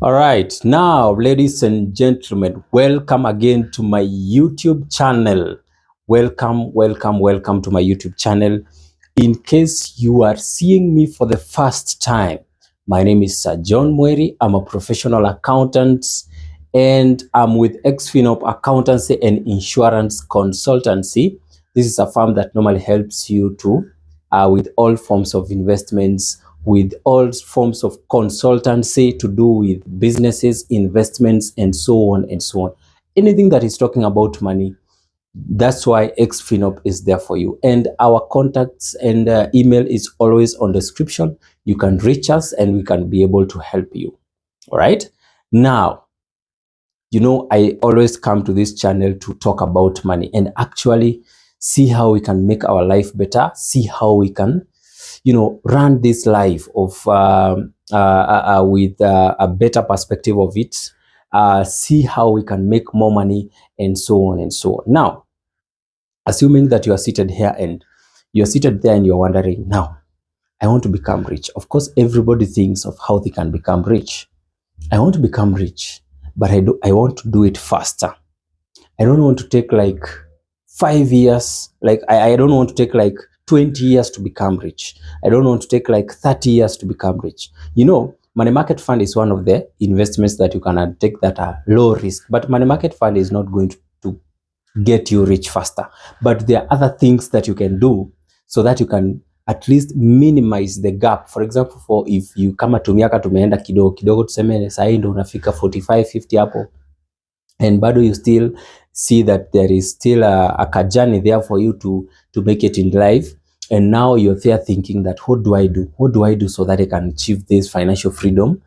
All right, now, ladies and gentlemen, welcome again to my YouTube channel. Welcome to my YouTube channel. In case you are seeing me for the first time, my name is Sir John Mweri. I'm a professional accountant and I'm with Xfinop Accountancy and Insurance Consultancy. This is a firm that normally helps you to with all forms of investments, with all forms of consultancy to do with businesses, investments, and so on and so on. Anything that is talking about money, that's why Xfinop is there for you. And our contacts and email is always on the description. You can reach us and we can be able to help you. All right. Now, I always come to this channel to talk about money and actually see how we can make our life better, see how we can, run this life of with a better perspective of it, see how we can make more money and so on and so on. Now, assuming that you are seated here and you're seated there and you're wondering, now, I want to become rich. Of course, everybody thinks of how they can become rich. I want to become rich, but I want to do it faster. I don't want to take like 5 years. Like I don't want to take like 20 years to become rich. I don't want to take like 30 years to become rich. Money market fund is one of the investments that you can take that are low risk, but money market fund is not going to get you rich faster. But there are other things that you can do so that you can at least minimize the gap. For example, for if you kama tumiaka tumeenda kidogo kidogo, tuseme sahi ndo unafika 45 50 hapo, and bado you still see that there is still a journey there for you to make it in life, and now you're there thinking that what do I do so that I can achieve this financial freedom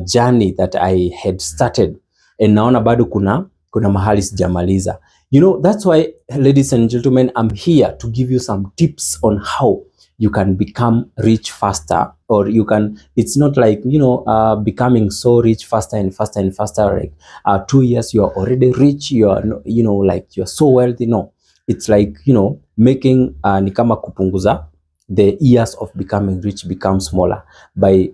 journey that I had started, and naona bado kuna mahali sijamaliza. That's why, ladies and gentlemen, I'm here to give you some tips on how you can become rich faster, or it's not like, becoming so rich faster and faster and faster, like 2 years you're already rich, you're, like you're so wealthy. No, it's like, making ni kama kupunguza the years of becoming rich become smaller by,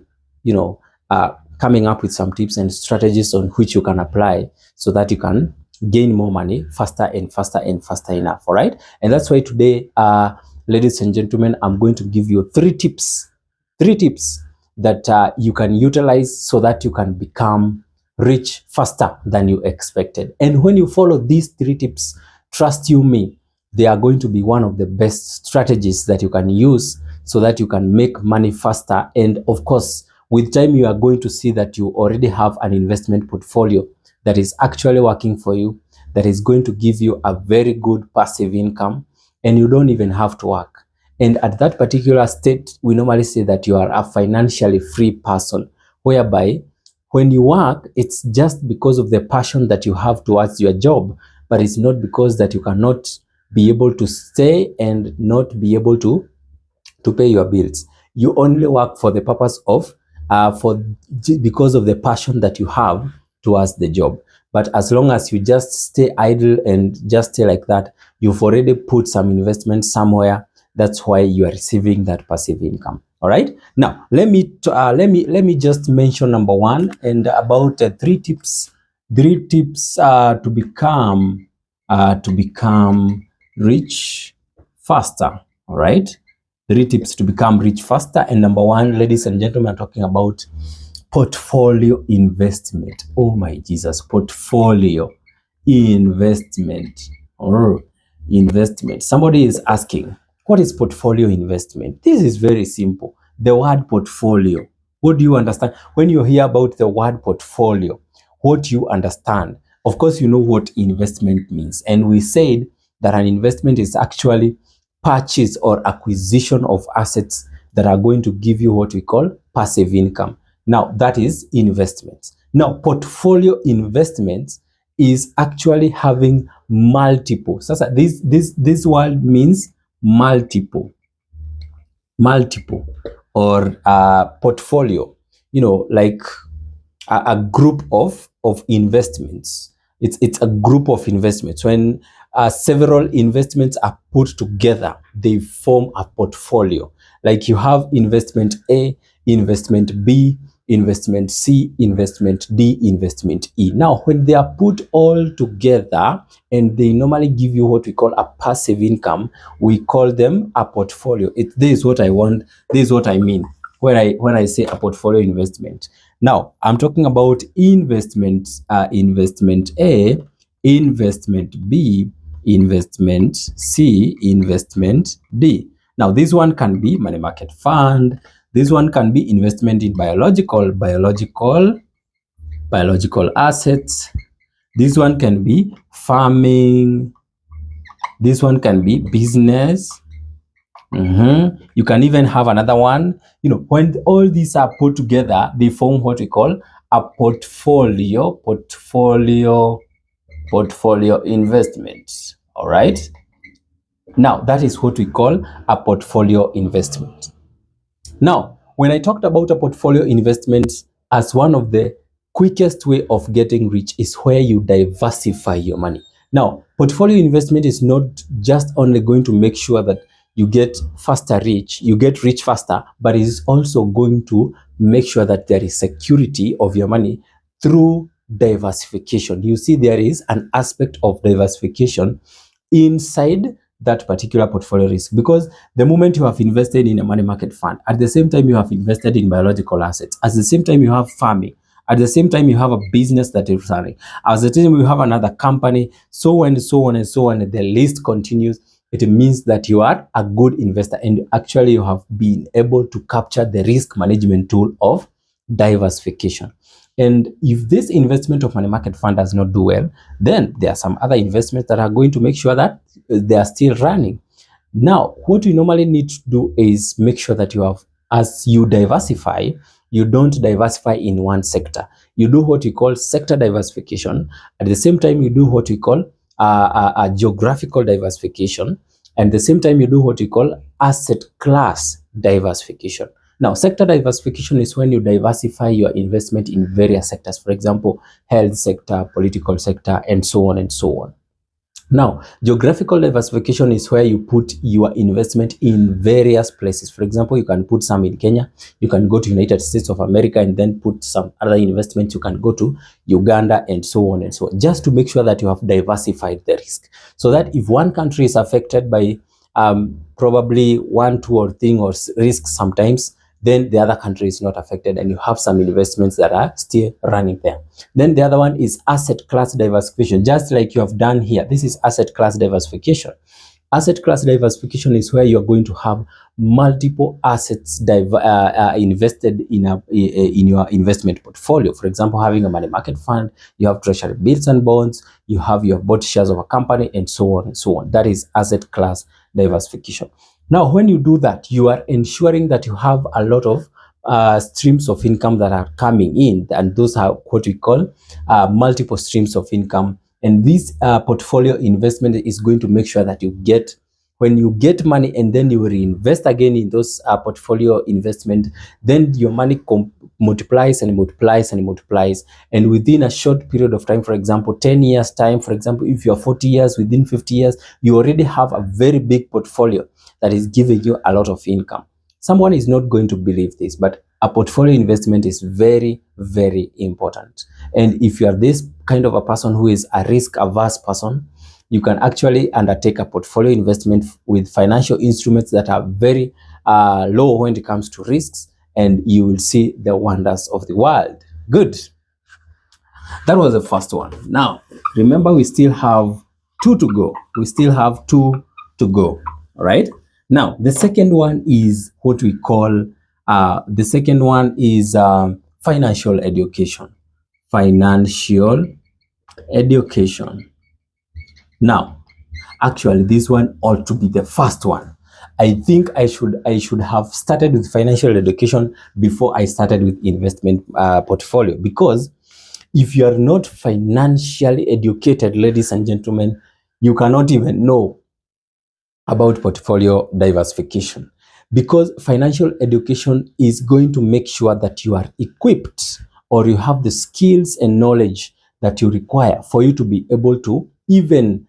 coming up with some tips and strategies on which you can apply so that you can gain more money faster and faster and faster enough. All right. And that's why today, ladies and gentlemen, I'm going to give you three tips that you can utilize so that you can become rich faster than you expected. And when you follow these three tips, trust you me, they are going to be one of the best strategies that you can use so that you can make money faster. And of course, with time, you are going to see that you already have an investment portfolio that is actually working for you, that is going to give you a very good passive income, and you don't even have to work. And at that particular state, we normally say that you are a financially free person, whereby when you work, it's just because of the passion that you have towards your job, but it's not because that you cannot be able to stay and not be able to pay your bills. You only work for the purpose of because of the passion that you have towards the job. But as long as you just stay idle and just stay like that, you've already put some investment somewhere. That's why you are receiving that passive income. All right. Now let me just mention number one, and about three tips to become rich faster. All right. 3 tips to become rich faster. And number one, ladies and gentlemen, I'm talking about portfolio investment. Oh my Jesus, portfolio investment or investment. Somebody is asking, what is portfolio investment? This is very simple. The word portfolio. What do you understand? When you hear about the word portfolio, what do you understand? Of course, you know what investment means. And we said that an investment is actually purchase or acquisition of assets that are going to give you what we call passive income. Now, that is investments. Now, portfolio investments is actually having multiple. So this word means multiple or portfolio. Like a group of investments. It's a group of investments. When several investments are put together, they form a portfolio. Like you have investment A, investment B, investment C, investment D, investment E. Now, when they are put all together and they normally give you what we call a passive income, we call them a portfolio. This is what I want. This is what I mean when I say a portfolio investment. Now, I'm talking about investment A, investment B, investment C, investment D. Now, this one can be money market fund. This one can be investment in biological assets. This one can be farming. This one can be business. You can even have another one. You know, when all these are put together, they form what we call a portfolio investment. All right. Now, that is what we call a portfolio investment. Now, when I talked about a portfolio investment as one of the quickest way of getting rich is where you diversify your money. Now, portfolio investment is not just only going to make sure that you get rich faster, but it is also going to make sure that there is security of your money through diversification. You see, there is an aspect of diversification inside that particular portfolio risk, because the moment you have invested in a money market fund, at the same time you have invested in biological assets, at the same time you have farming, at the same time you have a business that is running, at the same time you have another company, so on and so on and so on, and the list continues. It means that you are a good investor and actually you have been able to capture the risk management tool of diversification. And if this investment of money market fund does not do well, then there are some other investments that are going to make sure that they are still running. Now, what we normally need to do is make sure that you have, as you diversify, you don't diversify in one sector. You do what we call sector diversification. At the same time, you do what we call a geographical diversification. And at the same time, you do what we call asset class diversification. Now, sector diversification is when you diversify your investment in various sectors. For example, health sector, political sector, and so on and so on. Now, geographical diversification is where you put your investment in various places. For example, you can put some in Kenya, you can go to United States of America and then put some other investments. You can go to Uganda and so on and so on, just to make sure that you have diversified the risk. So that if one country is affected by probably one, two or thing or risk sometimes, then the other country is not affected and you have some investments that are still running there. Then the other one is asset class diversification, just like you have done here. This is asset class diversification. Asset class diversification is where you're going to have multiple assets invested in your investment portfolio. For example, having a money market fund, you have treasury bills and bonds, you have your bought shares of a company, and so on and so on. That is asset class diversification. Now, when you do that, you are ensuring that you have a lot of streams of income that are coming in, and those are what we call multiple streams of income. And this portfolio investment is going to make sure that you get, when you get money and then you reinvest again in those portfolio investment, then your money multiplies and multiplies and multiplies. And within a short period of time, for example, 10 years time, for example, if you're 40 years, within 50 years, you already have a very big portfolio that is giving you a lot of income. Someone is not going to believe this, but a portfolio investment is very, very important. And if you are this kind of a person who is a risk-averse person, you can actually undertake a portfolio investment with financial instruments that are very low when it comes to risks, and you will see the wonders of the world. Good. That was the first one. Now, remember, we still have two to go. All right? Now, the second one is what we call, financial education. Financial education. Now, actually, this one ought to be the first one. I think I should have started with financial education before I started with investment portfolio, because if you are not financially educated, ladies and gentlemen, you cannot even know about portfolio diversification, because financial education is going to make sure that you are equipped, or you have the skills and knowledge that you require for you to be able to even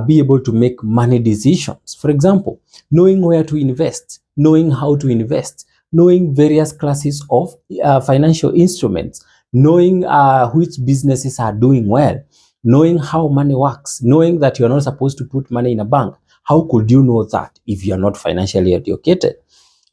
be able to make money decisions. For example, knowing where to invest, knowing how to invest, knowing various classes of financial instruments, knowing which businesses are doing well, knowing how money works, knowing that you're not supposed to put money in a bank. How could you know that if you're not financially educated?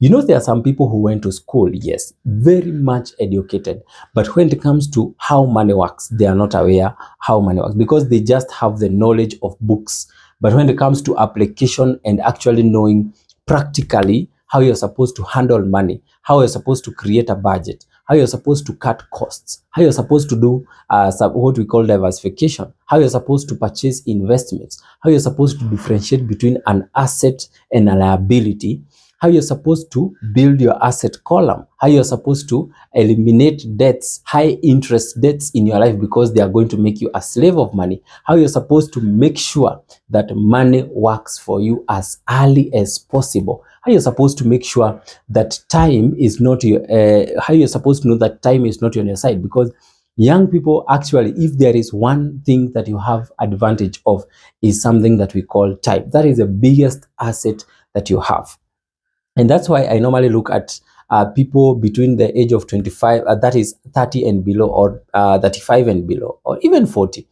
You know, there are some people who went to school, yes, very much educated, but when it comes to how money works, they are not aware how money works because they just have the knowledge of books. But when it comes to application and actually knowing practically how you're supposed to handle money, how you're supposed to create a budget, how you're supposed to cut costs, how you're supposed to do what we call diversification, how you're supposed to purchase investments, how you're supposed to differentiate between an asset and a liability, how you're supposed to build your asset column, how you're supposed to eliminate debts, high interest debts in your life because they are going to make you a slave of money, how you're supposed to make sure that money works for you as early as possible, how you're supposed to make sure that time is not your, how you're supposed to know that time is not on your side, because young people, actually, if there is one thing that you have advantage of, is something that we call time. That is the biggest asset that you have. And that's why I normally look at people between the age of 25, that is 30 and below, or 35 and below, or even 40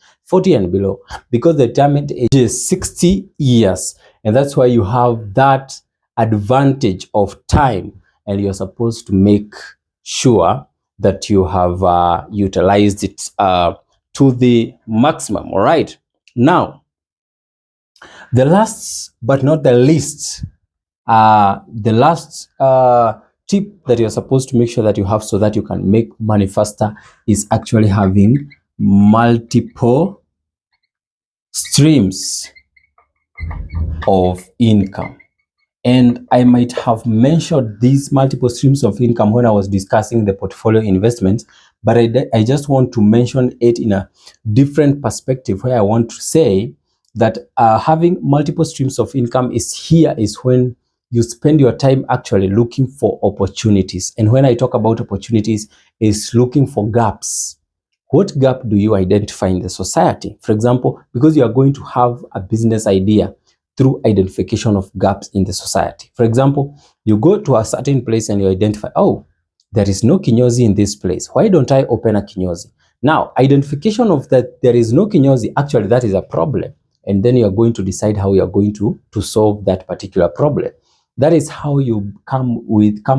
and below, because the retirement age is 60 years. And that's why you have that advantage of time, and you're supposed to make sure that you have utilized it to the maximum. All right. Now, the last but not the least, the last tip that you're supposed to make sure that you have so that you can make money faster is actually having multiple streams of income. And I might have mentioned these multiple streams of income when I was discussing the portfolio investments, but I just want to mention it in a different perspective, where I want to say that having multiple streams of income is when you spend your time actually looking for opportunities. And when I talk about opportunities, is looking for gaps. What gap do you identify in the society? For example, because you are going to have a business idea through identification of gaps in the society. For example, you go to a certain place and you identify, oh, there is no kinyozi in this place. Why don't I open a kinyozi? Now, identification of that there is no kinyozi, actually that is a problem. And then you are going to decide how you are going to solve that particular problem. That is how you come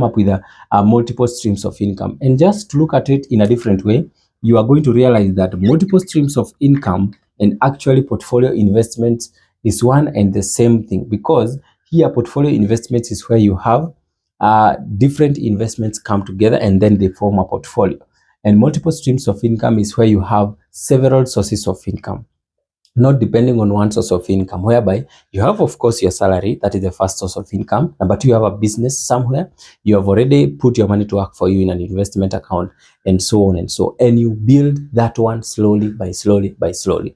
up with a multiple streams of income. And just look at it in a different way, you are going to realize that multiple streams of income and actually portfolio investments is one and the same thing, because here portfolio investments is where you have different investments come together and then they form a portfolio. And multiple streams of income is where you have several sources of income, not depending on one source of income, whereby you have, of course, your salary. That is the first source of income. Number two, you have a business somewhere. You have already put your money to work for you in an investment account, and so on and so. And you build that one slowly by slowly.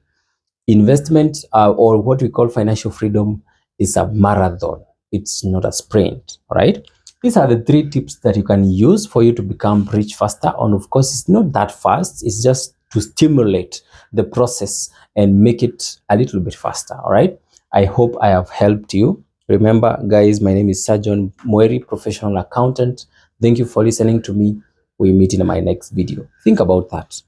Investment or what we call financial freedom is a marathon. It's not a sprint. All right. These are the 3 tips that you can use for you to become rich faster. And of course, it's not that fast. It's just to stimulate the process and make it a little bit faster. All right. I hope I have helped you. Remember, guys, my name is Sajon Mweri, professional accountant. Thank you for listening to me. We meet in my next video. Think about that.